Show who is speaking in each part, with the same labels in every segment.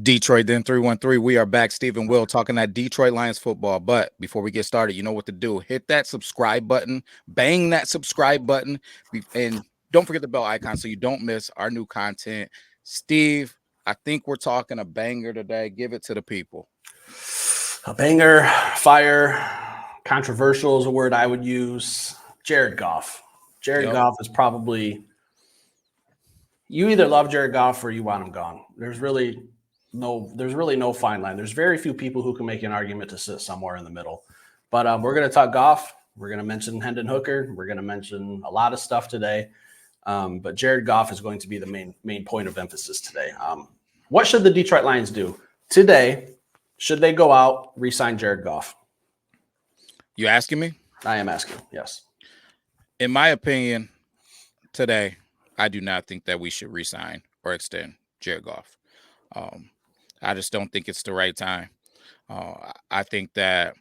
Speaker 1: Detroit, then 313. We are back. Steve and Will talking that Detroit Lions football. But before we get started, you know what to do. Hit that subscribe button, bang that subscribe button, and don't forget the bell icon so you don't miss our new content. Steve, I think we're talking a banger today. Give it to the people.
Speaker 2: A banger, fire, controversial is a word I would use. Jared Goff. Jared Goff is probably, you either love Jared Goff or you want him gone. There's really no fine line. There's very few people who can make an argument to sit somewhere in the middle. But we're going to talk Goff. We're going to mention Hendon Hooker. We're going to mention a lot of stuff today. But Jared Goff is going to be the main point of emphasis today. What should the Detroit Lions do today? Should they go out, re-sign Jared Goff?
Speaker 1: You asking me?
Speaker 2: I am asking, yes.
Speaker 1: In my opinion, today, I do not think that we should re-sign or extend Jared Goff. I just don't think it's the right time. I think that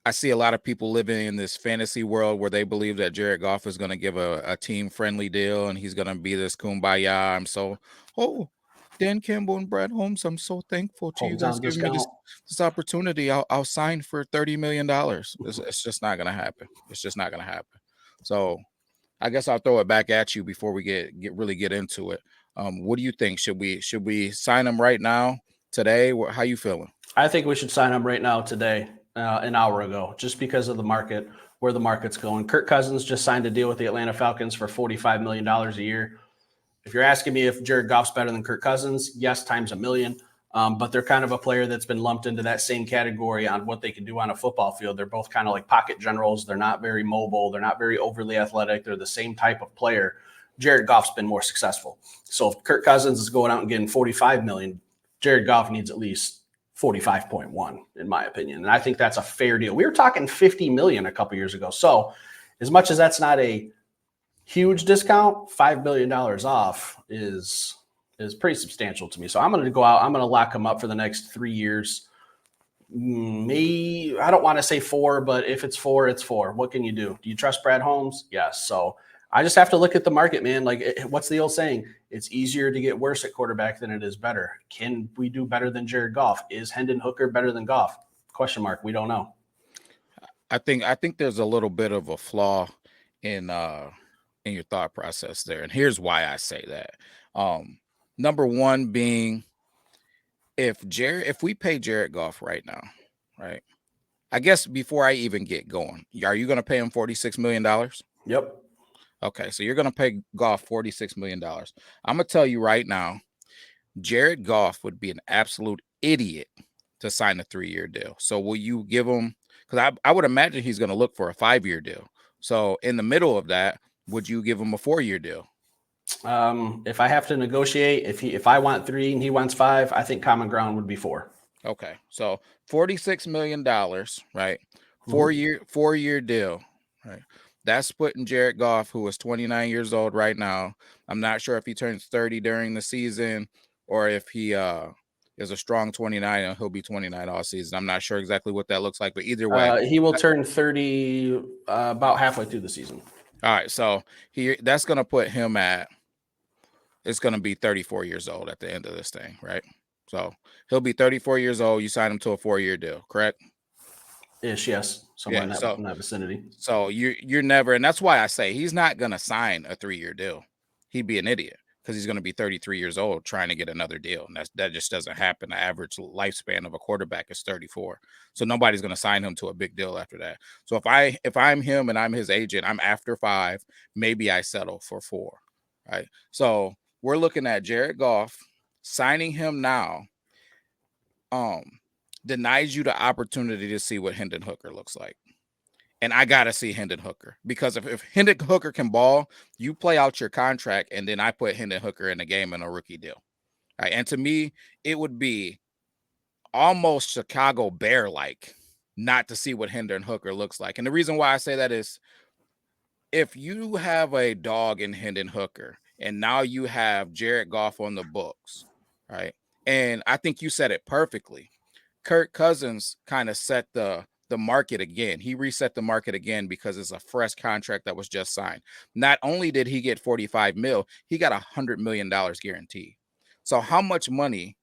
Speaker 1: I see a lot of people living in this fantasy world where they believe that Jared Goff is going to give a team-friendly deal and he's going to be this kumbaya. Dan Campbell and Brad Holmes, I'm so thankful to you guys giving me this opportunity. I'll sign for $30 million. It's just not going to happen. It's just not going to happen. So I guess I'll throw it back at you before we get into it. What do you think? Should we sign him right now, today? How you feeling?
Speaker 2: I think we should sign him right now, today, an hour ago, just because of the market, where the market's going. Kirk Cousins just signed a deal with the Atlanta Falcons for $45 million a year. If you're asking me if Jared Goff's better than Kirk Cousins, yes, times a million. But they're kind of a player that's been lumped into that same category on what they can do on a football field. They're both kind of like pocket generals. They're not very mobile. They're not very overly athletic. They're the same type of player. Jared Goff's been more successful. So if Kirk Cousins is going out and getting $45 million, Jared Goff needs at least 45.1, in my opinion. And I think that's a fair deal. We were talking $50 million a couple years ago. So as much as that's not a huge discount, $5 million off is pretty substantial to me. So I'm going to go out. I'm going to lock him up for the next 3 years. Maybe, I don't want to say 4, but if it's 4, it's 4. What can you do? Do you trust Brad Holmes? Yes. So I just have to look at the market, man. Like, what's the old saying? It's easier to get worse at quarterback than it is better. Can we do better than Jared Goff? Is Hendon Hooker better than Goff? Question mark. We don't know.
Speaker 1: I think there's a little bit of a flaw in your thought process there. And here's why I say that. Number one being, if we pay Jared Goff right now, right? I guess before I even get going, are you going to pay him $46 million?
Speaker 2: Yep.
Speaker 1: Okay, so you're going to pay Goff $46 million. I'm going to tell you right now, Jared Goff would be an absolute idiot to sign a 3-year deal. So will you give him, because I would imagine he's going to look for a 5-year deal. So in the middle of that, would you give him a 4-year deal?
Speaker 2: If I have to negotiate, if I want 3 and he wants 5, I think common ground would be 4.
Speaker 1: Okay, so $46 million, right? 4-year deal, right? That's putting Jared Goff, who is 29 years old right now. I'm not sure if he turns 30 during the season or if he is a strong 29 and he'll be 29 all season. I'm not sure exactly what that looks like, but either way.
Speaker 2: He will turn 30 about halfway through the season.
Speaker 1: All right, so that's going to put him it's going to be 34 years old at the end of this thing, right? So he'll be 34 years old. You sign him to a 4-year deal, correct?
Speaker 2: Yes. Somewhere in that vicinity.
Speaker 1: So you're never, and that's why I say he's not going to sign a 3-year deal. He'd be an idiot because he's going to be 33 years old trying to get another deal. And that just doesn't happen. The average lifespan of a quarterback is 34. So nobody's going to sign him to a big deal after that. So if I'm him and I'm his agent, I'm after 5, maybe I settle for 4, right? So we're looking at Jared Goff. Signing him now denies you the opportunity to see what Hendon Hooker looks like. And I got to see Hendon Hooker because if Hendon Hooker can ball, you play out your contract and then I put Hendon Hooker in the game in a rookie deal. Right? And to me, it would be almost Chicago Bear-like not to see what Hendon Hooker looks like. And the reason why I say that is if you have a dog in Hendon Hooker and now you have Jared Goff on the books, right? And I think you said it perfectly. Kirk Cousins kind of set the market again. He reset the market again because it's a fresh contract that was just signed. Not only did he get $45 million, he got $100 million guaranteed. So how much money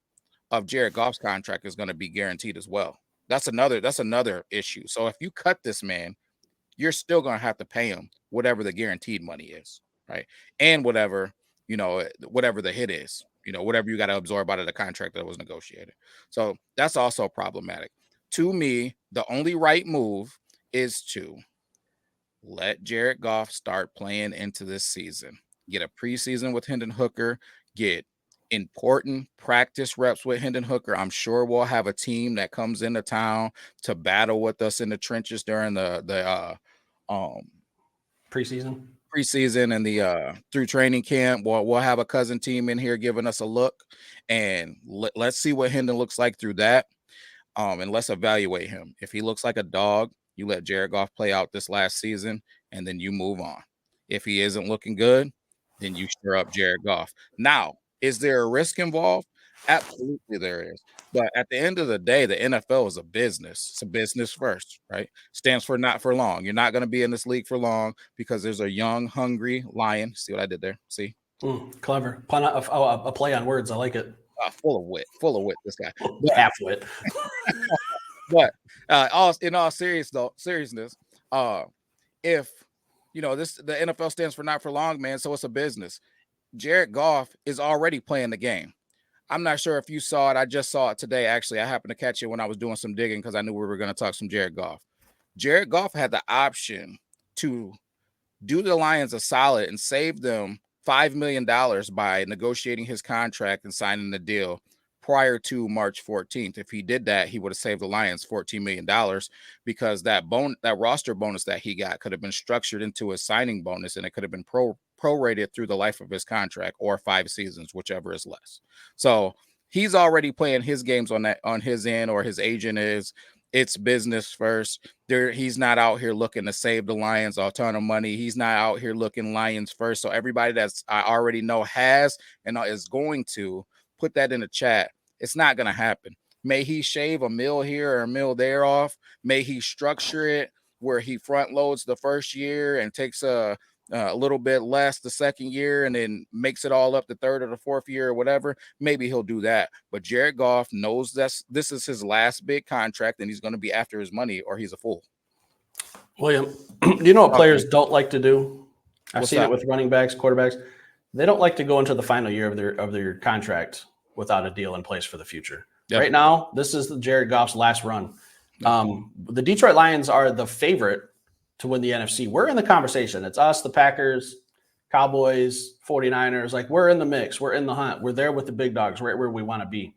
Speaker 1: of Jared Goff's contract is going to be guaranteed as well. That's another issue. So if you cut this man, you're still going to have to pay him whatever the guaranteed money is, right? And whatever, whatever the hit is, whatever you got to absorb out of the contract that was negotiated. So that's also problematic. To me, the only right move is to let Jared Goff start playing into this season. Get a preseason with Hendon Hooker, get important practice reps with Hendon Hooker. I'm sure we'll have a team that comes into town to battle with us in the trenches during the preseason and the through training camp. We'll have a cousin team in here giving us a look, and let's see what Hendon looks like through that. And let's evaluate him. If he looks like a dog, you let Jared Goff play out this last season, and then you move on. If he isn't looking good, then you stir up Jared Goff. Now, is there a risk involved? Absolutely there is. But at the end of the day, the NFL is a business. It's a business first, right? Stands for not for long. You're not going to be in this league for long because there's a young, hungry lion. See what I did there? See?
Speaker 2: Clever. A play on words. I like it.
Speaker 1: Full of wit, this guy.
Speaker 2: Half wit.
Speaker 1: But in all seriousness, if the NFL stands for not for long, man, so it's a business. Jared Goff is already playing the game. I'm not sure if you saw it. I just saw it today. Actually, I happened to catch it when I was doing some digging because I knew we were going to talk some Jared Goff. Jared Goff had the option to do the Lions a solid and save them $5 million by negotiating his contract and signing the deal prior to March 14th. If he did that, he would have saved the Lions $14 million because that roster bonus that he got could have been structured into a signing bonus, and it could have been prorated through the life of his contract, or 5 seasons, whichever is less. So he's already playing his games on his end, or his agent is. It's business first. He's not out here looking to save the Lions a ton of money. He's not out here looking Lions first. So everybody I already know has and is going to put that in the chat. It's not going to happen. May he shave a mil here or a mil there off. May he structure it where he front loads the first year and takes a little bit less the second year and then makes it all up the third or the fourth year or whatever. Maybe he'll do that. But Jared Goff knows this is his last big contract and he's going to be after his money or he's a fool.
Speaker 2: William, do you know what players don't like to do? I've seen it with running backs, quarterbacks. They don't like to go into the final year of their contract without a deal in place for the future. Yep. Right now, this is Jared Goff's last run. The Detroit Lions are the favorite to win the NFC. We're in the conversation. It's us, the Packers, Cowboys, 49ers. Like, we're in the mix. We're in the hunt. We're there with the big dogs, right where we want to be.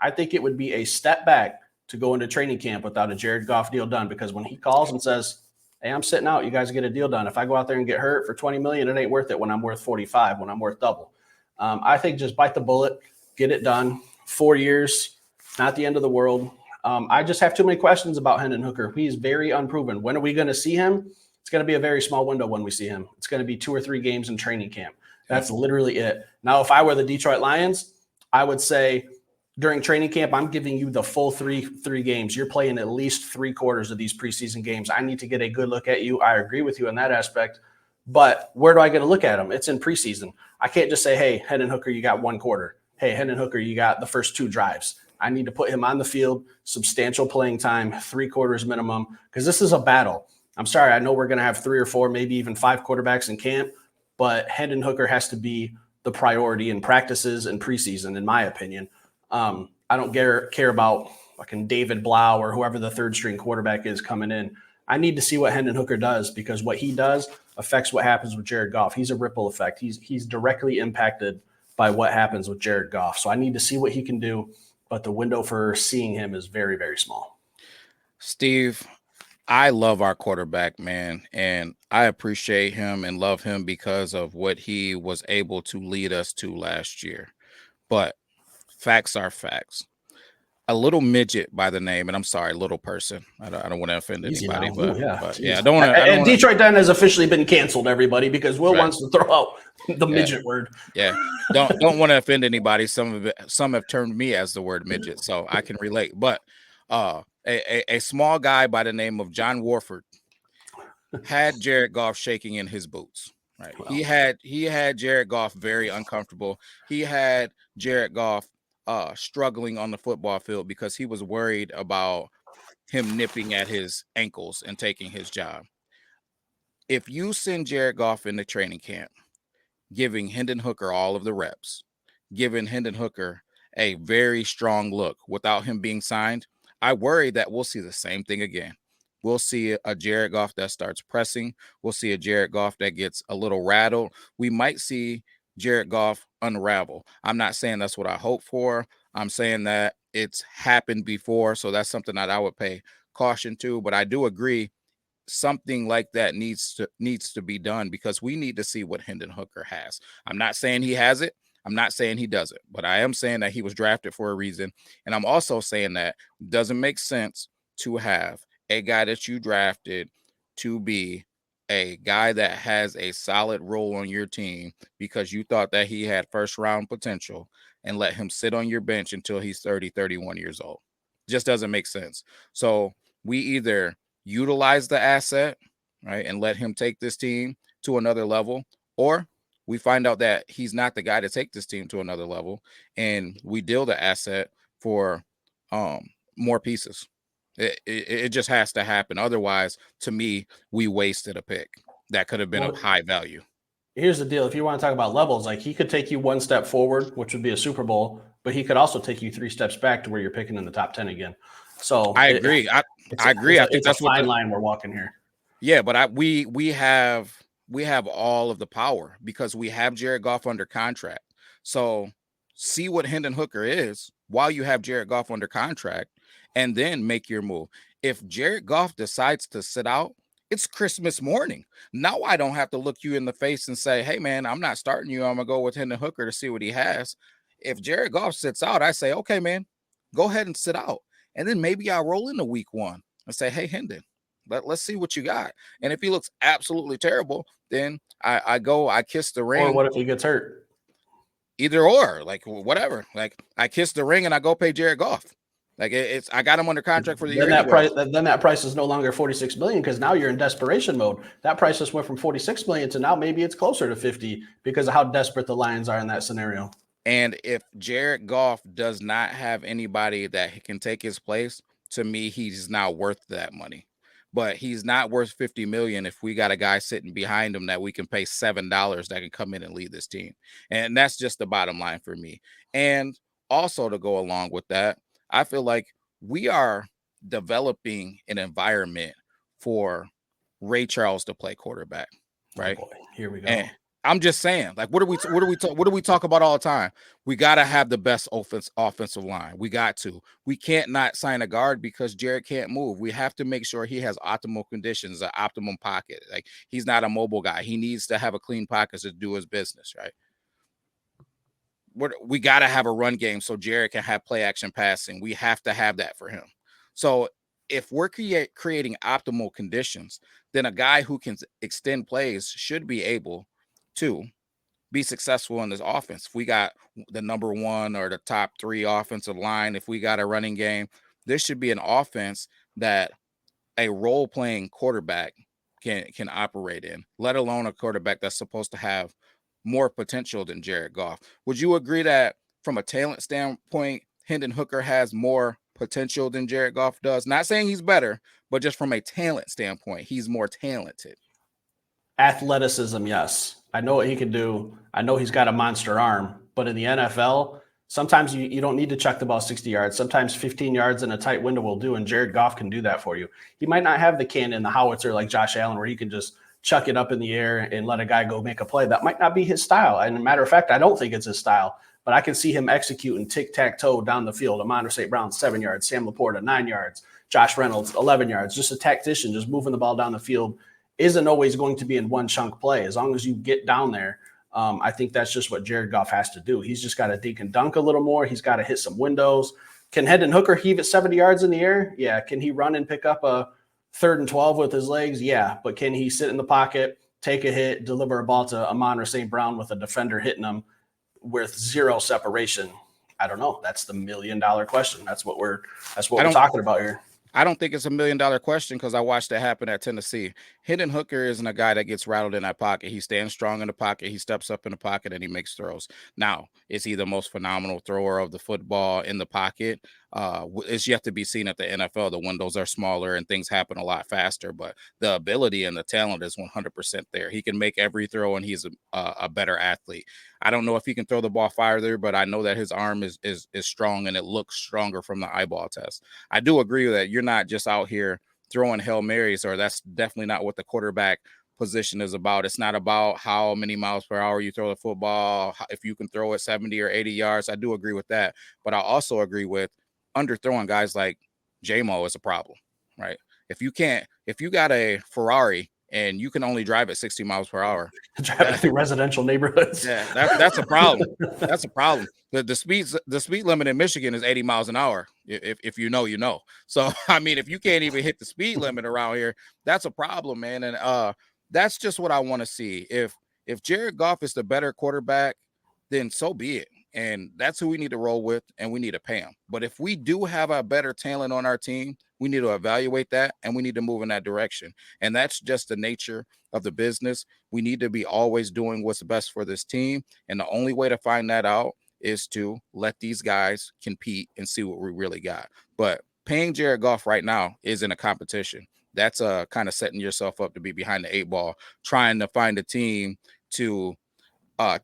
Speaker 2: I think it would be a step back to go into training camp without a Jared Goff deal done, because when he calls and says, hey, I'm sitting out, you guys get a deal done. If I go out there and get hurt for $20 million, it ain't worth it when I'm worth 45, when I'm worth double. I think just bite the bullet, get it done. 4 years, not the end of the world. I just have too many questions about Hendon Hooker. He's very unproven. When are we going to see him? It's going to be a very small window when we see him. It's going to be 2 or 3 games in training camp. That's literally it. Now, if I were the Detroit Lions, I would say during training camp, I'm giving you the full three games. You're playing at least 3 quarters of these preseason games. I need to get a good look at you. I agree with you in that aspect. But where do I get a look at him? It's in preseason. I can't just say, hey, Hendon Hooker, you got 1 quarter. Hey, Hendon Hooker, you got the first 2 drives. I need to put him on the field, substantial playing time, 3 quarters minimum, because this is a battle. I'm sorry, I know we're going to have 3 or 4, maybe even 5 quarterbacks in camp, but Hendon Hooker has to be the priority in practices and preseason, in my opinion. I don't care about fucking David Blau or whoever the 3rd-string quarterback is coming in. I need to see what Hendon Hooker does, because what he does affects what happens with Jared Goff. He's a ripple effect. He's directly impacted by what happens with Jared Goff. So I need to see what he can do. But the window for seeing him is very, very small.
Speaker 1: Steve, I love our quarterback, man, and I appreciate him and love him because of what he was able to lead us to last year. But facts are facts. A little midget by the name, and I'm sorry, little person. I don't want to offend anybody, but I don't want to.
Speaker 2: And Detroit Den has officially been canceled, everybody, because Will wants to throw out the midget word.
Speaker 1: Yeah, don't want to offend anybody. Some have termed me as the word midget, so I can relate. But a small guy by the name of John Warford had Jared Goff shaking in his boots. Right, wow. He had Jared Goff very uncomfortable. He had Jared Goff struggling on the football field because he was worried about him nipping at his ankles and taking his job. If you send Jared Goff into training camp, giving Hendon Hooker all of the reps, giving Hendon Hooker a very strong look without him being signed, I worry that we'll see the same thing again. We'll see a Jared Goff that starts pressing. We'll see a Jared Goff that gets a little rattled. We might see Jared Goff unravel. I'm not saying that's what I hope for. I'm saying that it's happened before. So that's something that I would pay caution to. But I do agree something like that needs to be done because we need to see what Hendon Hooker has. I'm not saying he has it. I'm not saying he doesn't, but I am saying that he was drafted for a reason. And I'm also saying that it doesn't make sense to have a guy that you drafted to be a guy that has a solid role on your team because you thought that he had first round potential and let him sit on your bench until he's 30, 31 years old. Just doesn't make sense. So we either utilize the asset, right, and let him take this team to another level, or we find out that he's not the guy to take this team to another level, and we deal the asset for more pieces. It just has to happen. Otherwise, to me, we wasted a pick that could have been of high value.
Speaker 2: Here's the deal. If you want to talk about levels, like he could take you one step forward, which would be a Super Bowl, but he could also take you 3 steps back to where you're picking in the top 10 again. So
Speaker 1: I agree. I agree. I think
Speaker 2: that's a fine line we're walking here.
Speaker 1: Yeah, but we have all of the power because we have Jared Goff under contract. So see what Hendon Hooker is while you have Jared Goff under contract and then make your move. If Jared Goff decides to sit out, it's Christmas morning. Now I don't have to look you in the face and say, hey, man, I'm not starting you. I'm going to go with Hendon Hooker to see what he has. If Jared Goff sits out, I say, okay, man, go ahead and sit out. And then maybe I'll roll into week 1 and say, hey, Hendon, let's see what you got. And if he looks absolutely terrible, then I kiss the ring.
Speaker 2: Or what if he gets hurt?
Speaker 1: Either or, like whatever. Like I kiss the ring and I go pay Jared Goff. Like I got him under contract for the year.
Speaker 2: Then that price is no longer $46 million because now you're in desperation mode. That price just went from $46 million to now maybe it's closer to 50 because of how desperate the Lions are in that scenario.
Speaker 1: And if Jared Goff does not have anybody that can take his place, to me, he's not worth that money. But he's not worth $50 million if we got a guy sitting behind him that we can pay $7 that can come in and lead this team. And that's just the bottom line for me. And also to go along with that, I feel like we are developing an environment for Ray Charles to play quarterback, right?
Speaker 2: Oh boy, here we go.
Speaker 1: And I'm just saying, like, what do we talk about all the time? We got to have the best offensive line. We got to. We can't not sign a guard because Jared can't move. We have to make sure he has optimal conditions, an optimum pocket. Like he's not a mobile guy. He needs to have a clean pocket to do his business, right? We got to have a run game so Jared can have play action passing. We have to have that for him. So if we're creating optimal conditions, then a guy who can extend plays should be able to be successful in this offense. If we got the number 1 or the top 3 offensive line, if we got a running game, this should be an offense that a role-playing quarterback can operate in, let alone a quarterback that's supposed to have more potential than Jared Goff. Would you agree that from a talent standpoint, Hendon Hooker has more potential than Jared Goff does? Not saying he's better, but just from a talent standpoint, he's more talented.
Speaker 2: Athleticism, yes. I know what he can do. I know he's got a monster arm, but in the NFL, sometimes you don't need to chuck the ball 60 yards. Sometimes 15 yards in a tight window will do, and Jared Goff can do that for you. He might not have the cannon, the howitzer like Josh Allen, where he can just chuck it up in the air and let a guy go make a play. That might not be his style. And a matter of fact, I don't think it's his style, but I can see him executing tic-tac-toe down the field. Amon St. Brown, 7 yards. Sam Laporta, 9 yards. Josh Reynolds, 11 yards. Just a tactician, just moving the ball down the field isn't always going to be in one chunk play. As long as you get down there, I think that's just what Jared Goff has to do. He's just got to dink and dunk a little more. He's got to hit some windows. Can Hendon Hooker heave it 70 yards in the air? Yeah. Can he run and pick up a 3rd and 12 with his legs? Yeah. But can he sit in the pocket, take a hit, deliver a ball to Amon or St. Brown with a defender hitting him with 0 separation? I don't know. That's the $1 million question. That's what we're talking about here.
Speaker 1: I don't think it's $1 million question because I watched it happen at Tennessee. Hendon Hooker isn't a guy that gets rattled in that pocket. He stands strong in the pocket. He steps up in the pocket and he makes throws. Now, is he the most phenomenal thrower of the football in the pocket? It's yet to be seen at the NFL. The windows are smaller and things happen a lot faster, but the ability and the talent is 100% there. He can make every throw and he's a better athlete. I don't know if he can throw the ball farther, but I know that his arm is strong and it looks stronger from the eyeball test. I do agree that you're not just out here throwing Hail Marys, or that's definitely not what the quarterback position is about. It's not about how many miles per hour you throw the football, if you can throw it 70 or 80 yards. I do agree with that. But I also agree with underthrowing guys like J-Mo is a problem, right? If you got a Ferrari and you can only drive at 60 miles per hour,
Speaker 2: Driving through residential neighborhoods.
Speaker 1: yeah, that's a problem. That's a problem. The speed limit in Michigan is 80 miles an hour. If you know, you know. So I mean, if you can't even hit the speed limit around here, that's a problem, man. And that's just what I want to see. If Jared Goff is the better quarterback, then so be it. And that's who we need to roll with, and we need to pay him. But if we do have a better talent on our team, we need to evaluate that and we need to move in that direction. And that's just the nature of the business. We need to be always doing what's best for this team. And the only way to find that out is to let these guys compete and see what we really got. But paying Jared Goff right now isn't a competition. That's kind of setting yourself up to be behind the eight ball, trying to find a team to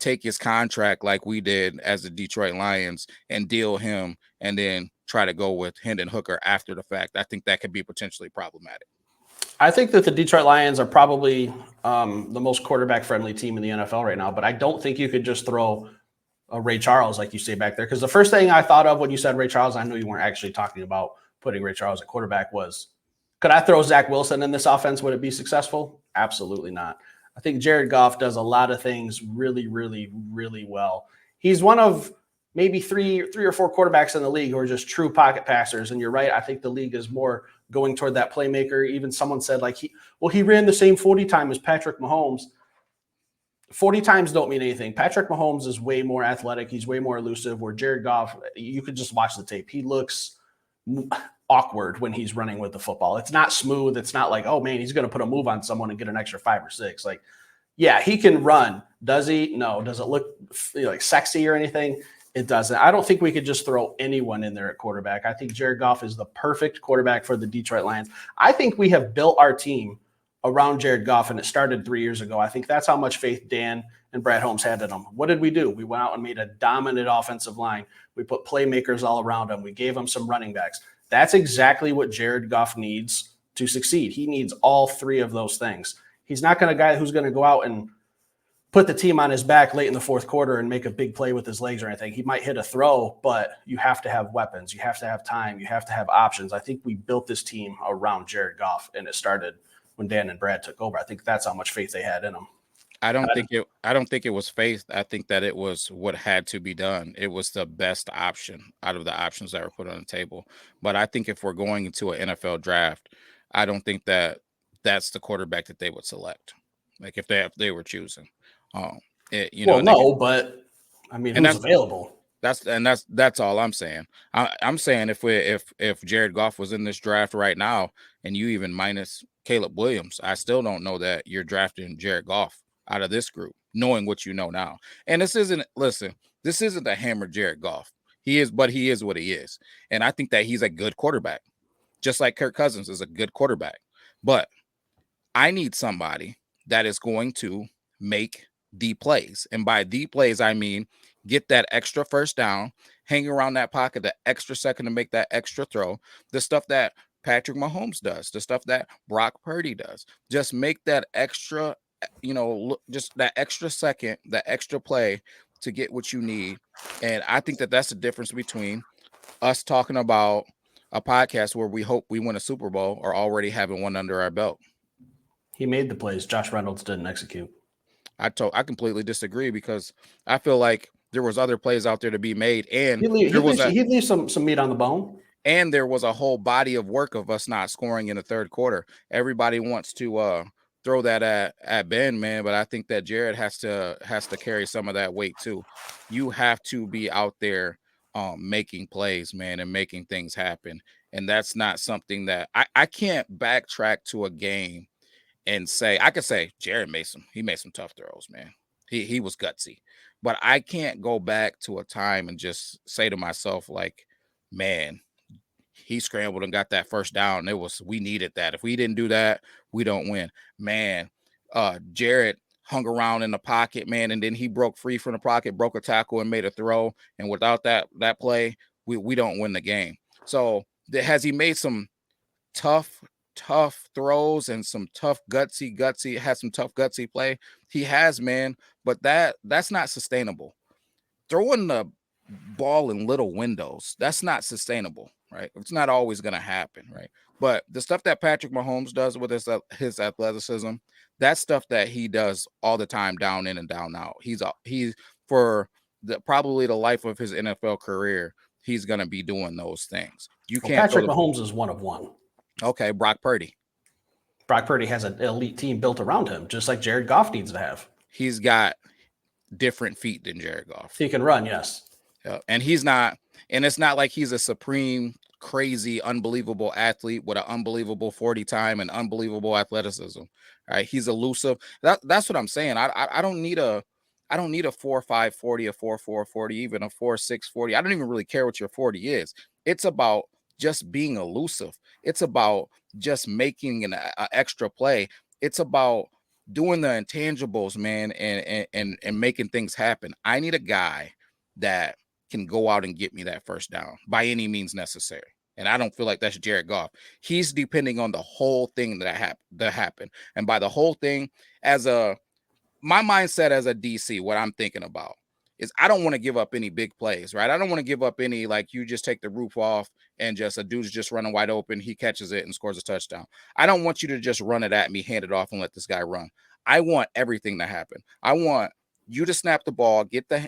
Speaker 1: take his contract like we did as the Detroit Lions and deal him and then try to go with Hendon Hooker after the fact. I think that could be potentially problematic.
Speaker 2: I think that the Detroit Lions are probably the most quarterback-friendly team in the NFL right now, but I don't think you could just throw a Ray Charles, like you say back there, because the first thing I thought of when you said Ray Charles, I knew you weren't actually talking about putting Ray Charles at quarterback, was could I throw Zach Wilson in this offense? Would it be successful? Absolutely not. I think Jared Goff does a lot of things really, really, really well. He's one of maybe three or four quarterbacks in the league who are just true pocket passers. And you're right. I think the league is more going toward that playmaker. Even someone said like he ran the same 40 time as Patrick Mahomes. 40 times don't mean anything. Patrick Mahomes is way more athletic. He's way more elusive, where Jared Goff, you could just watch the tape. He looks awkward when he's running with the football. It's not smooth. It's not like, oh man, he's going to put a move on someone and get an extra 5 or 6. Like, yeah, he can run. Does he? No. Does it look like sexy or anything? It doesn't. I don't think we could just throw anyone in there at quarterback. I think Jared Goff is the perfect quarterback for the Detroit Lions. I think we have built our team around Jared Goff, and it started 3 years ago. I think that's how much faith Dan and Brad Holmes had in him. What did we do? We went out and made a dominant offensive line. We put playmakers all around him. We gave him some running backs. That's exactly what Jared Goff needs to succeed. He needs all 3 of those things. He's not going to guy who's going to go out and put the team on his back late in the fourth quarter and make a big play with his legs or anything. He might hit a throw, but you have to have weapons. You have to have time. You have to have options. I think we built this team around Jared Goff, and it started when Dan and Brad took over. I think that's how much faith they had in him.
Speaker 1: I don't think it was faith. I think that it was what had to be done. It was the best option out of the options that were put on the table. But I think if we're going into an NFL draft, I don't think that that's the quarterback that they would select. Like if they were choosing.
Speaker 2: But I mean, who's available?
Speaker 1: That's all I'm saying. I'm saying if Jared Goff was in this draft right now, and you even minus Caleb Williams, I still don't know that you're drafting Jared Goff out of this group, knowing what you know now. And this isn't a hammer Jared Goff. He is what he is, and I think that he's a good quarterback, just like Kirk Cousins is a good quarterback. But I need somebody that is going to make the plays. And by the plays, I mean get that extra first down, hang around that pocket the extra second to make that extra throw, the stuff that Patrick Mahomes does, the stuff that Brock Purdy does. Just make that extra, just that extra second, that extra play to get what you need. And I think that that's the difference between us talking about a podcast where we hope we win a Super Bowl or already having one under our belt.
Speaker 2: He made the plays. Josh Reynolds didn't execute.
Speaker 1: I completely disagree, because I feel like there was other plays out there to be made, and
Speaker 2: he'd leave some meat on the bone.
Speaker 1: And there was a whole body of work of us not scoring in the third quarter. Everybody wants to throw that at Ben, man, but I think that Jared has to carry some of that weight too. You have to be out there making plays, man, and making things happen. And that's not something that I can't backtrack to a game and say, I could say Jared made some tough throws, man. He was gutsy. But I can't go back to a time and just say to myself, like, man, he scrambled and got that first down. We needed that. If we didn't do that, we don't win. Man, Jared hung around in the pocket, man, and then he broke free from the pocket, broke a tackle and made a throw. And without that play, we don't win the game. So has he made some tough throws and some tough gutsy had some tough gutsy play? He has, man, but that's not sustainable. Throwing the ball in little windows, that's not sustainable, right? It's not always going to happen, right? But the stuff that Patrick Mahomes does with his athleticism, that's stuff that he does all the time, down in and down out. He's for probably the life of his NFL career, he's going to be doing those things. You can't.
Speaker 2: Patrick Mahomes is one of one.
Speaker 1: Okay, Brock Purdy.
Speaker 2: Brock Purdy has an elite team built around him, just like Jared Goff needs to have.
Speaker 1: He's got different feet than Jared Goff.
Speaker 2: He can run, yes.
Speaker 1: And he's not, and it's not like he's a supreme, crazy, unbelievable athlete with an unbelievable 40 time and unbelievable athleticism. Right? He's elusive. That's what I'm saying. I don't need a 4.5 40, a 4.4 40, even a 4.6 40. I don't even really care what your 40 is. It's about just being elusive. It's about just making an extra play. It's about doing the intangibles, man, and making things happen. I need a guy that can go out and get me that first down by any means necessary. And I don't feel like that's Jared Goff. He's depending on the whole thing that happened. And by the whole thing, my mindset as a DC, what I'm thinking about is I don't want to give up any big plays, right? I don't want to give up any, like, you just take the roof off and just a dude's just running wide open. He catches it and scores a touchdown. I don't want you to just run it at me, hand it off, and let this guy run. I want everything to happen. I want you to snap the ball, get the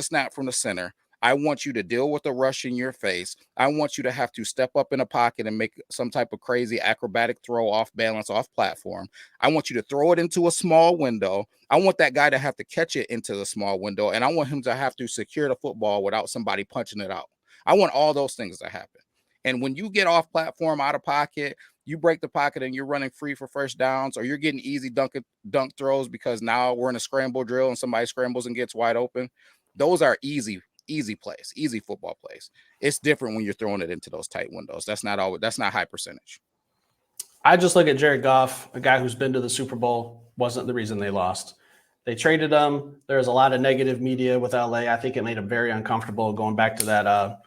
Speaker 1: snap from the center. I want you to deal with the rush in your face. I want you to have to step up in a pocket and make some type of crazy acrobatic throw off balance, off platform. I want you to throw it into a small window. I want that guy to have to catch it into the small window, and I want him to have to secure the football without somebody punching it out. I want all those things to happen. And when you get off platform, out of pocket, you break the pocket and you're running free for first downs, or you're getting easy dunk throws because now we're in a scramble drill and somebody scrambles and gets wide open. Those are easy plays, easy football plays. It's different when you're throwing it into those tight windows. That's not high percentage.
Speaker 2: I just look at Jared Goff, a guy who's been to the Super Bowl, wasn't the reason they lost. They traded him. There's a lot of negative media with LA. I think it made him very uncomfortable going back to that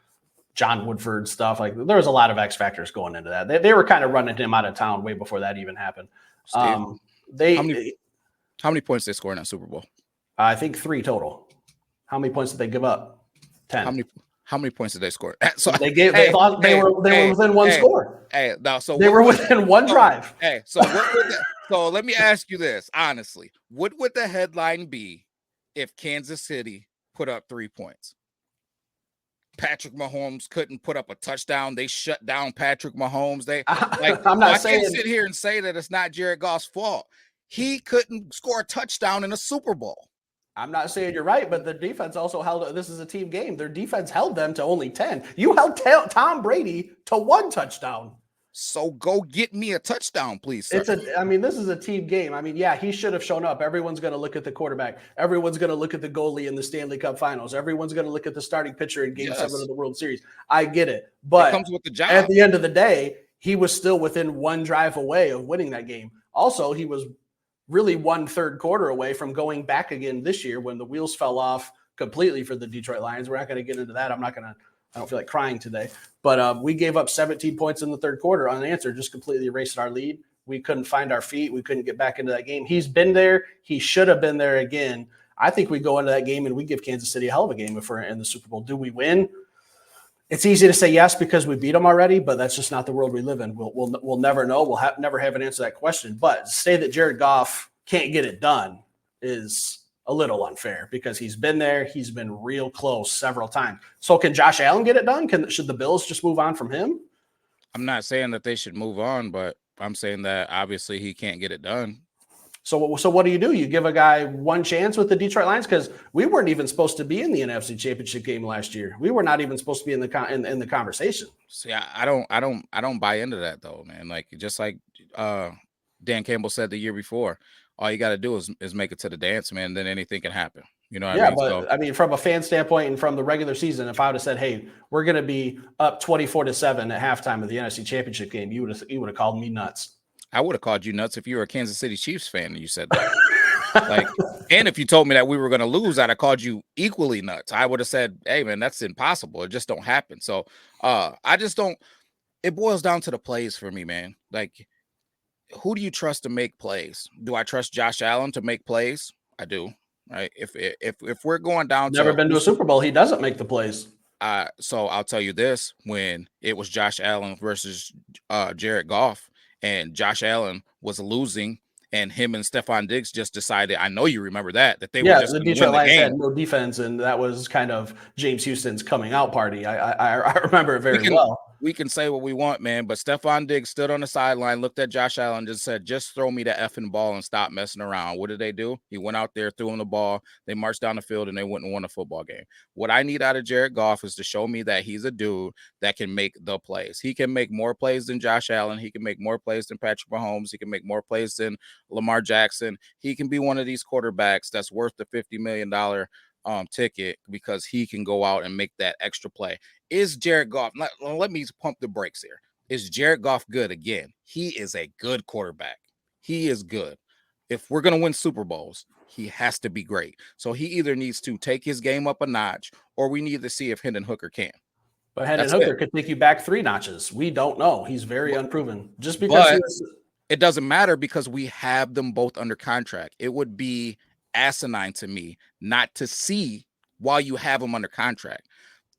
Speaker 2: John Woodford stuff. Like, there was a lot of X factors going into that. They were kind of running him out of town way before that even happened.
Speaker 1: Steve, how many points they scored in that Super Bowl?
Speaker 2: I think 3 total. How many points did they give up? 10.
Speaker 1: How many points did they score? So
Speaker 2: they were within one score. They were within one drive.
Speaker 1: So let me ask you this honestly: what would the headline be if Kansas City put up 3 points? Patrick Mahomes couldn't put up a touchdown. They shut down Patrick Mahomes.
Speaker 2: I'm not saying,
Speaker 1: I can't sit here and say that it's not Jared Goff's fault. He couldn't score a touchdown in a Super Bowl.
Speaker 2: I'm not saying you're right, but the defense also held. This is a team game. Their defense held them to only 10. You held Tom Brady to 1 touchdown.
Speaker 1: So go get me a touchdown, please, sir.
Speaker 2: This is a team game. Yeah, he should have shown up. Everyone's going to look at the quarterback. Everyone's going to look at the goalie in the Stanley Cup Finals. Everyone's going to look at the starting pitcher in Game 7 of the World Series. I get it. But
Speaker 1: it comes with the job.
Speaker 2: At the end of the day, he was still within 1 drive away of winning that game. Also, he was really 1/3 quarter away from going back again this year when the wheels fell off completely for the Detroit Lions. We're not going to get into that. I don't feel like crying today, but we gave up 17 points in the 3rd quarter unanswered, just completely erased our lead. We couldn't find our feet. We couldn't get back into that game. He's been there. He should have been there again. I think we go into that game and we give Kansas City a hell of a game if we're in the Super Bowl. Do we win? It's easy to say yes because we beat them already, but that's just not the world we live in. We'll never know. We'll never have an answer to that question. But to say that Jared Goff can't get it done is a little unfair because he's been there. He's been real close several times. So can Josh Allen get it done? Should the Bills just move on from him?
Speaker 1: I'm not saying that they should move on, but I'm saying that obviously he can't get it done.
Speaker 2: So what do? You give a guy one chance with the Detroit Lions, because we weren't even supposed to be in the NFC Championship game last year. We were not even supposed to be in the conversation.
Speaker 1: See, I don't buy into that though, man. Like just like Dan Campbell said the year before, all you got to do is make it to the dance, man. Then anything can happen. You know what I
Speaker 2: Yeah,
Speaker 1: mean? So
Speaker 2: but I mean, from a fan standpoint and from the regular season, if I would have said, "Hey, we're going to be up 24-7 at halftime of the NFC Championship game," you would have called me nuts.
Speaker 1: I would have called you nuts if you were a Kansas City Chiefs fan and you said that. Like, and if you told me that we were going to lose, I'd have called you equally nuts. I would have said, "Hey, man, that's impossible. It just don't happen." So, I just don't. It boils down to the plays for me, man. Like, who do you trust to make plays? Do I trust Josh Allen to make plays? I do. Right. If we're going down
Speaker 2: Never
Speaker 1: to
Speaker 2: been to a Super Bowl. He doesn't make the plays.
Speaker 1: so I'll tell you this: when it was Josh Allen versus Jared Goff, and Josh Allen was losing, and him and Stephon Diggs just decided, I know you remember that they were
Speaker 2: Yeah,
Speaker 1: just
Speaker 2: the
Speaker 1: going to win
Speaker 2: Detroit
Speaker 1: the
Speaker 2: Lions
Speaker 1: game.
Speaker 2: had no defense, and that was kind of James Houston's coming out party. I remember it
Speaker 1: We
Speaker 2: very
Speaker 1: can
Speaker 2: well.
Speaker 1: we can say what we want, man, but Stephon Diggs stood on the sideline, looked at Josh Allen, and just said, "Just throw me the effing ball and stop messing around." What did they do? He went out there, threw him the ball. They marched down the field, and they went and won a football game. What I need out of Jared Goff is to show me that he's a dude that can make the plays. He can make more plays than Josh Allen. He can make more plays than Patrick Mahomes. He can make more plays than Lamar Jackson. He can be one of these quarterbacks that's worth the $50 million ticket because he can go out and make that extra play. Is Jared Goff, let me pump the brakes here. Is Jared Goff good again? He is a good quarterback. He is good. If we're going to win Super Bowls, he has to be great. So he either needs to take his game up a notch, or we need to see if Hendon Hooker can.
Speaker 2: But Hendon
Speaker 1: That's it.
Speaker 2: Hooker could take you back 3 notches. We don't know. He's very unproven. Just because
Speaker 1: But
Speaker 2: he was
Speaker 1: it doesn't matter because we have them both under contract. It would be asinine to me not to see while you have them under contract.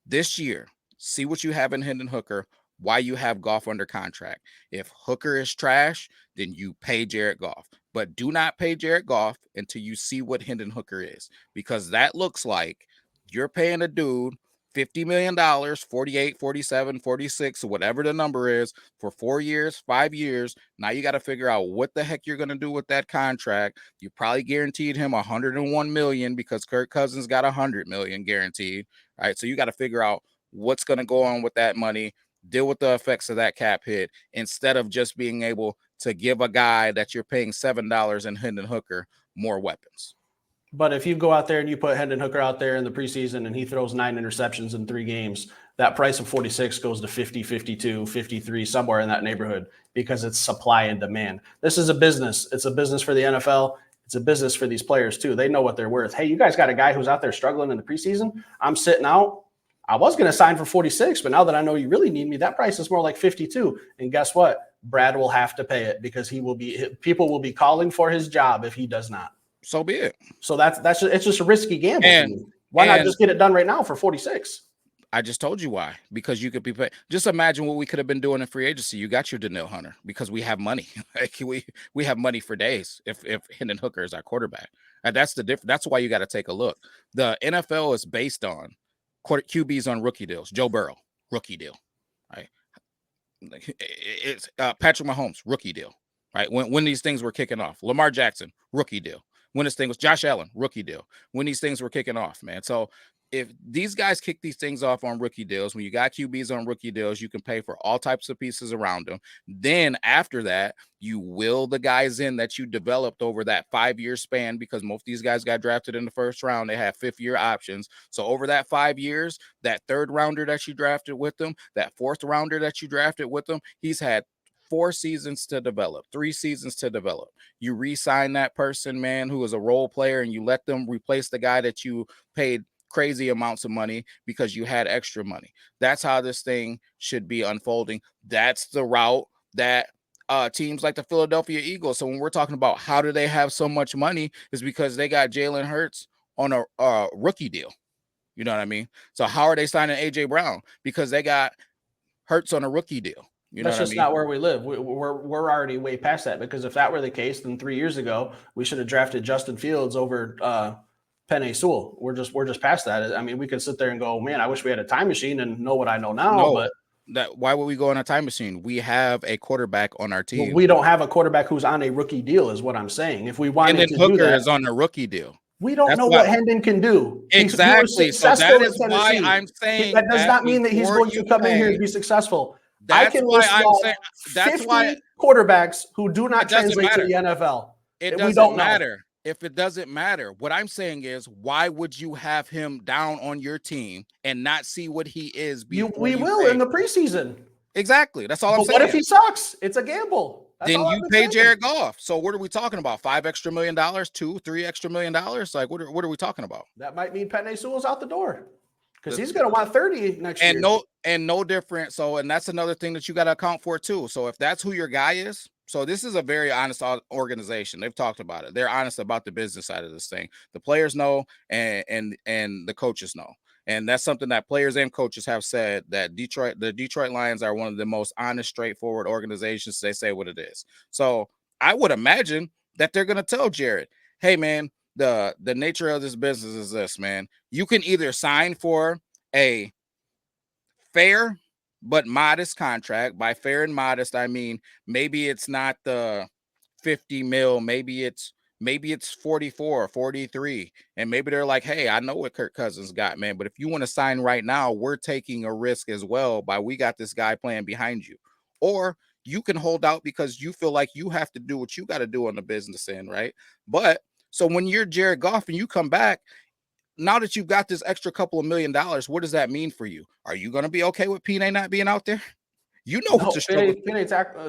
Speaker 1: This year, see what you have in Hendon Hooker, why you have Goff under contract. If Hooker is trash, then you pay Jared Goff. But do not pay Jared Goff until you see what Hendon Hooker is, because that looks like you're paying a dude $50 million, 48, 47, 46, whatever the number is, for 4 years, 5 years. Now you got to figure out what the heck you're going to do with that contract. You probably guaranteed him 101 million because Kirk Cousins got 100 million guaranteed. All right. So you got to figure out what's going to go on with that money, deal with the effects of that cap hit, instead of just being able to give a guy that you're paying $7 in Hendon Hooker more weapons.
Speaker 2: But if you go out there and you put Hendon Hooker out there in the preseason and he throws 9 interceptions in 3 games, that price of 46 goes to 50, 52, 53, somewhere in that neighborhood, because it's supply and demand. This is a business. It's a business for the NFL. It's a business for these players too. They know what they're worth. Hey, you guys got a guy who's out there struggling in the preseason. I'm sitting out. I was going to sign for 46, but now that I know you really need me, that price is more like 52. And guess what? Brad will have to pay it, because people will be calling for his job if he does not.
Speaker 1: So be it.
Speaker 2: So it's just a risky gamble.
Speaker 1: And
Speaker 2: why not just get it done right now for 46?
Speaker 1: I just told you why. Because you could be paid. Just imagine what we could have been doing in free agency. You got your Danielle Hunter because we have money. Like we have money for days if Hendon Hooker is our quarterback. And that's the difference. That's why you got to take a look. The NFL is based on QBs on rookie deals. Joe Burrow, rookie deal. Right. It's Patrick Mahomes, rookie deal. Right. When these things were kicking off. Lamar Jackson, rookie deal. When this thing was Josh Allen, rookie deal. When these things were kicking off, man. So if these guys kick these things off on rookie deals, when you got QBs on rookie deals, you can pay for all types of pieces around them. Then after that, you will the guys in that you developed over that 5-year span, because most of these guys got drafted in the first round. They have 5th-year options. So over that 5 years, that 3rd rounder that you drafted with them, that 4th rounder that you drafted with them, he's had 4 seasons to develop, 3 seasons to develop. You re-sign that person, man, who is a role player, and you let them replace the guy that you paid crazy amounts of money because you had extra money. That's how this thing should be unfolding. That's the route that teams like the Philadelphia Eagles. So when we're talking about how do they have so much money, is because they got Jalen Hurts on a rookie deal. You know what I mean? So how are they signing AJ Brown? Because they got Hurts on a rookie deal. You know
Speaker 2: That's
Speaker 1: what
Speaker 2: just
Speaker 1: I mean?
Speaker 2: not where we live. We're already way past that, because if that were the case, then 3 years ago we should have drafted Justin Fields over Penei Sewell. We're just past that. I mean, we could sit there and go, man, I wish we had a time machine and know what I know now.
Speaker 1: No,
Speaker 2: But
Speaker 1: why would we go on a time machine? We have a quarterback on our
Speaker 2: Well,
Speaker 1: team.
Speaker 2: we don't have a quarterback who's on a rookie deal, is what I'm saying. If we wanted
Speaker 1: Hendon
Speaker 2: to do
Speaker 1: Hooker
Speaker 2: that,
Speaker 1: is on a rookie deal.
Speaker 2: we don't
Speaker 1: That's
Speaker 2: know
Speaker 1: why
Speaker 2: what Hendon can do. He was
Speaker 1: exactly. So that
Speaker 2: successful at
Speaker 1: is why
Speaker 2: Tennessee.
Speaker 1: I'm saying
Speaker 2: That does
Speaker 1: that
Speaker 2: not mean that he's
Speaker 1: before
Speaker 2: going
Speaker 1: you
Speaker 2: to come in here and
Speaker 1: pay,
Speaker 2: be successful. I
Speaker 1: that's
Speaker 2: can
Speaker 1: why
Speaker 2: list
Speaker 1: I'm saying that's
Speaker 2: 50
Speaker 1: why
Speaker 2: quarterbacks who do not
Speaker 1: it doesn't
Speaker 2: translate to
Speaker 1: matter.
Speaker 2: the NFL.
Speaker 1: It
Speaker 2: We
Speaker 1: doesn't
Speaker 2: don't know.
Speaker 1: matter. If it doesn't matter, what I'm saying is, why would you have him down on your team and not see what he is before
Speaker 2: We
Speaker 1: you
Speaker 2: will
Speaker 1: pay?
Speaker 2: in the preseason.
Speaker 1: Exactly. That's all I'm
Speaker 2: But what if
Speaker 1: saying.
Speaker 2: he sucks? It's a gamble. That's
Speaker 1: Then
Speaker 2: all
Speaker 1: you
Speaker 2: I've been
Speaker 1: pay
Speaker 2: saying.
Speaker 1: Jared Goff. So what are we talking about? $5 extra million, $2-3 extra million? Like what are we talking about?
Speaker 2: That might mean Penei Sewell's out the door because he's going to want 30 next year.
Speaker 1: No different. So, and that's another thing that you got to account for too. So if that's who your guy is, so this is a very honest organization. They've talked about it. They're honest about the business side of this thing. The players know, and the coaches know. And that's something that players and coaches have said, that the Detroit Lions are one of the most honest, straightforward organizations. They say what it is. So I would imagine that they're going to tell Jared, hey man, the nature of this business is this, man. You can either sign for a fair but modest contract. By fair and modest, I mean maybe it's not the 50 mil, maybe it's 44, 43. And maybe they're like, hey, I know what Kirk Cousins got, man, but if you want to sign right now, we're taking a risk as well by we got this guy playing behind you. Or you can hold out because you feel like you have to do what you got to do on the business end, right? But so when you're Jared Goff and you come back, now that you've got this extra couple of $1 million, what does that mean for you? Are you going to be okay with Penei not being out there? You know what the struggle.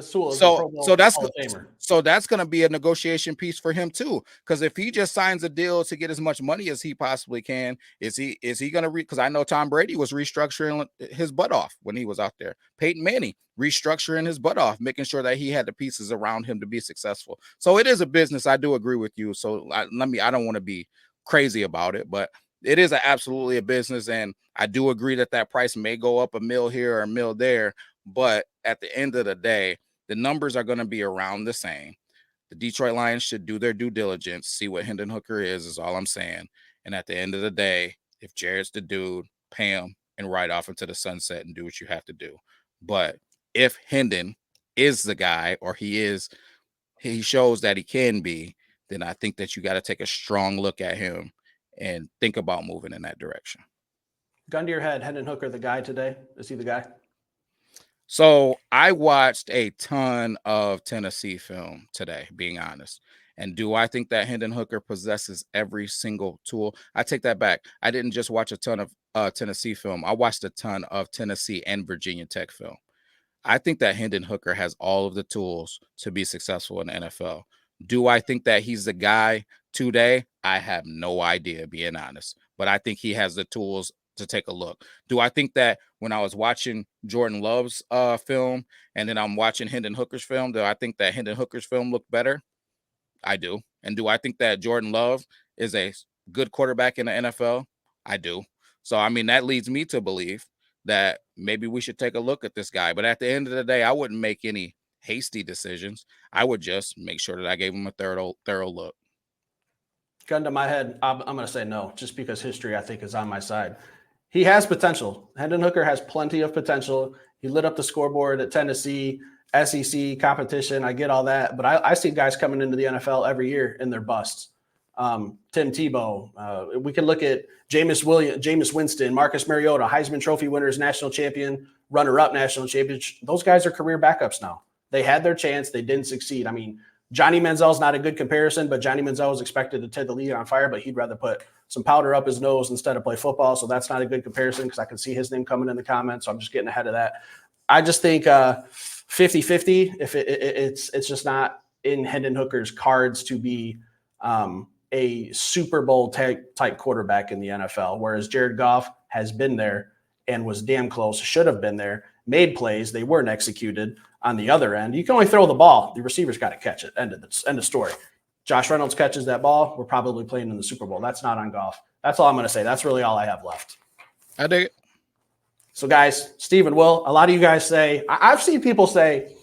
Speaker 2: Sewell is a Pro Bowl Hall of Famer.
Speaker 1: So that's going to be a negotiation piece for him too. Because if he just signs a deal to get as much money as he possibly can, is he going to because I know Tom Brady was restructuring his butt off when he was out there. Peyton Manning restructuring his butt off, making sure that he had the pieces around him to be successful. So it is a business. I do agree with you. So I don't want to be crazy about it, but it is absolutely a business, and I do agree that price may go up $1 mil here or $1 mil there, but at the end of the day, the numbers are going to be around the same. The Detroit Lions should do their due diligence, see what Hendon Hooker is all I'm saying. And at the end of the day, if Jared's the dude, pay him and ride off into the sunset and do what you have to do. But if Hendon is the guy, or he shows that he can be, then I think that you got to take a strong look at him and think about moving in that direction.
Speaker 2: Gun to your head, Hendon Hooker, the guy today? Is he the guy?
Speaker 1: So I watched a ton of Tennessee film today, being honest. And do I think that Hendon Hooker possesses every single tool? I take that back. I didn't just watch a ton of Tennessee film. I watched a ton of Tennessee and Virginia Tech film. I think that Hendon Hooker has all of the tools to be successful in the NFL. Do I think that he's the guy today? I have no idea, being honest. But I think he has the tools to take a look. Do I think that when I was watching Jordan Love's film and then I'm watching Hendon Hooker's film, do I think that Hendon Hooker's film looked better? I do. And do I think that Jordan Love is a good quarterback in the NFL? I do. So, I mean, that leads me to believe that maybe we should take a look at this guy. But at the end of the day, I wouldn't make any hasty decisions. I would just make sure that I gave him a thorough look.
Speaker 2: Gun to my head, I'm going to say no, just because history, I think, is on my side. He has potential. Hendon Hooker has plenty of potential. He lit up the scoreboard at Tennessee, SEC competition. I get all that. But I see guys coming into the NFL every year and they're busts. Tim Tebow. We can look at Jameis Winston, Marcus Mariota, Heisman Trophy winners, national champion, runner-up national champion. Those guys are career backups now. They had their chance. They didn't succeed. I mean, Johnny Manziel's not a good comparison, but Johnny Manziel was expected to set the league on fire, but he'd rather put some powder up his nose instead of play football. So that's not a good comparison because I can see his name coming in the comments. So I'm just getting ahead of that. I just think 50-50, if it's just not in Hendon Hooker's cards to be a Super Bowl type quarterback in the NFL, whereas Jared Goff has been there and was damn close, should have been there, made plays. They weren't executed on the other end. You can only throw the ball. The receiver's got to catch it. End of story. Josh Reynolds catches that ball, we're probably playing in the Super Bowl. That's not on Goff. That's all I'm going to say. That's really all I have left.
Speaker 1: I dig it.
Speaker 2: So, guys, Steve and Will, a lot of you guys say, I've seen people say,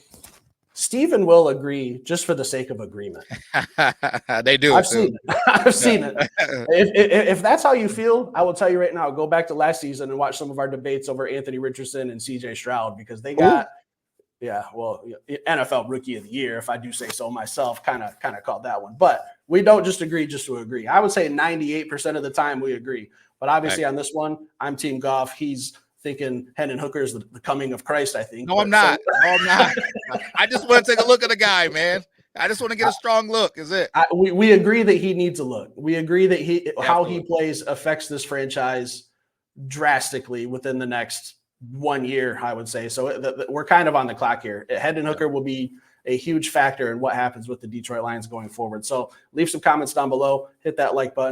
Speaker 2: Steven will agree just for the sake of agreement.
Speaker 1: They do.
Speaker 2: I've seen it. I've seen it. If that's how you feel, I will tell you right now, go back to last season and watch some of our debates over Anthony Richardson and CJ Stroud, because they got, NFL Rookie of the Year, if I do say so myself, kind of called that one. But we don't just agree just to agree. I would say 98% of the time we agree. But obviously on this one, I'm Team Goff. He's thinking Hendon Hooker is the coming of Christ, I think.
Speaker 1: No, I'm not. I just want to take a look at the guy, man. I just want to get a strong look. Is it?
Speaker 2: We agree that he needs a look. We agree that how he plays affects this franchise drastically within the next 1 year, I would say. So we're kind of on the clock here. Hendon Hooker will be a huge factor in what happens with the Detroit Lions going forward. So leave some comments down below. Hit that like button.